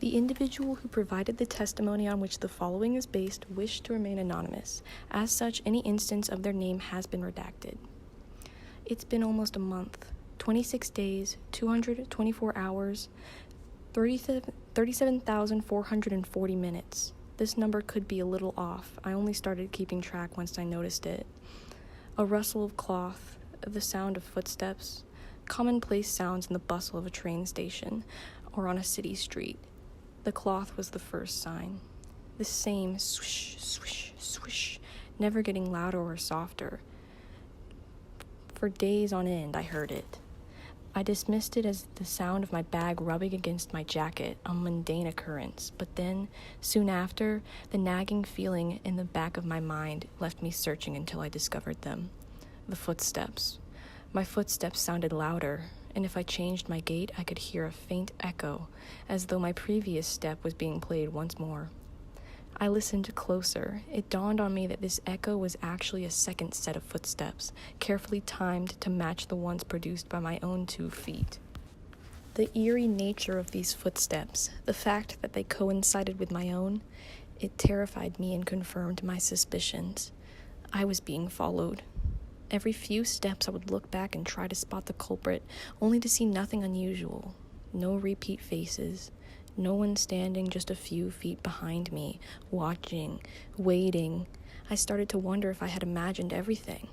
The individual who provided the testimony on which the following is based wished to remain anonymous. As such, any instance of their name has been redacted. It's been almost a month, 26 days, 224 hours, 37,440 minutes. This number could be a little off. I only started keeping track once I noticed it. A rustle of cloth, the sound of footsteps, commonplace sounds in the bustle of a train station or on a city street. The cloth was the first sign. The same swish, swish, swish, never getting louder or softer. For days on end, I heard it. I dismissed it as the sound of my bag rubbing against my jacket, a mundane occurrence, but then, soon after, the nagging feeling in the back of my mind left me searching until I discovered them. The footsteps. My footsteps sounded louder, and if I changed my gait, I could hear a faint echo, as though my previous step was being played once more. I listened closer. It dawned on me that this echo was actually a second set of footsteps, carefully timed to match the ones produced by my own 2 feet. The eerie nature of these footsteps, the fact that they coincided with my own, it terrified me and confirmed my suspicions. I was being followed. Every few steps I would look back and try to spot the culprit, only to see nothing unusual. No repeat faces. No one standing just a few feet behind me, watching, waiting. I started to wonder if I had imagined everything,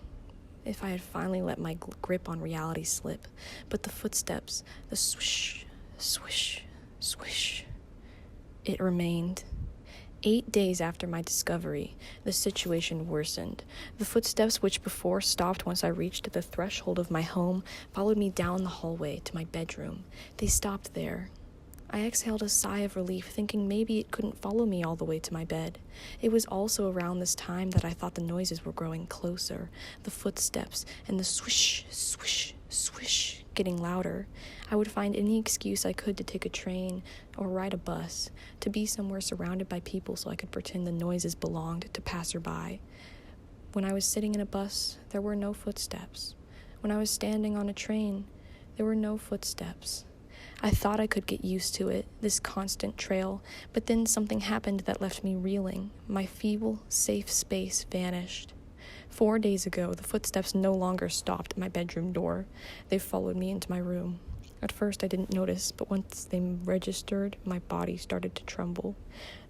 if I had finally let my grip on reality slip. But the footsteps, the swish, swish, swish, it remained. 8 days after my discovery, the situation worsened. The footsteps, which before stopped once I reached the threshold of my home, followed me down the hallway to my bedroom. They stopped there. I exhaled a sigh of relief, thinking maybe it couldn't follow me all the way to my bed. It was also around this time that I thought the noises were growing closer, the footsteps and the swish, swish, swish getting louder. I would find any excuse I could to take a train or ride a bus, to be somewhere surrounded by people so I could pretend the noises belonged to passerby. When I was sitting in a bus, there were no footsteps. When I was standing on a train, there were no footsteps. I thought I could get used to it, this constant trail, but then something happened that left me reeling. My feeble, safe space vanished. 4 days ago, the footsteps no longer stopped at my bedroom door. They followed me into my room. At first, I didn't notice, but once they registered, my body started to tremble.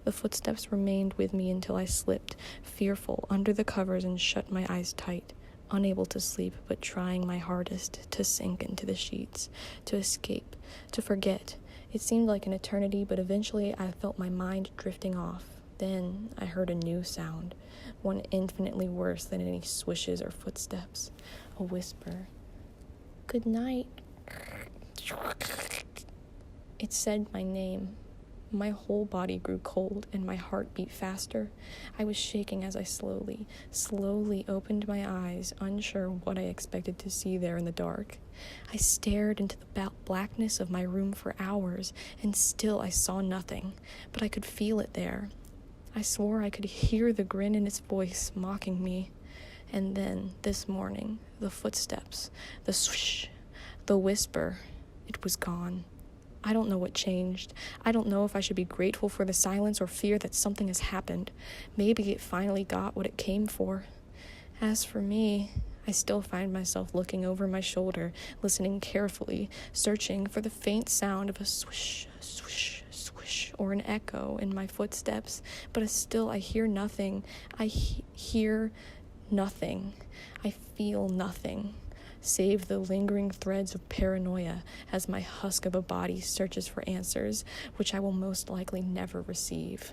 The footsteps remained with me until I slipped, fearful, under the covers and shut my eyes tight. Unable to sleep, but trying my hardest to sink into the sheets, to escape, to forget. It seemed like an eternity, but eventually I felt my mind drifting off. Then I heard a new sound, one infinitely worse than any swishes or footsteps. A whisper. "Good night." It said my name. My whole body grew cold and my heart beat faster. I was shaking as I slowly opened my eyes, unsure what I expected to see there in the dark. I stared into the blackness of my room for hours, and still I saw nothing, but I could feel it there. I swore I could hear the grin in its voice mocking me. And then, this morning, the footsteps, the swish, the whisper, it was gone. I don't know what changed. I don't know if I should be grateful for the silence or fear that something has happened. Maybe it finally got what it came for. As for me, I still find myself looking over my shoulder, listening carefully, searching for the faint sound of a swish, swish, swish, or an echo in my footsteps. But I hear nothing. I hear nothing. I feel nothing, save the lingering threads of paranoia as my husk of a body searches for answers, which I will most likely never receive.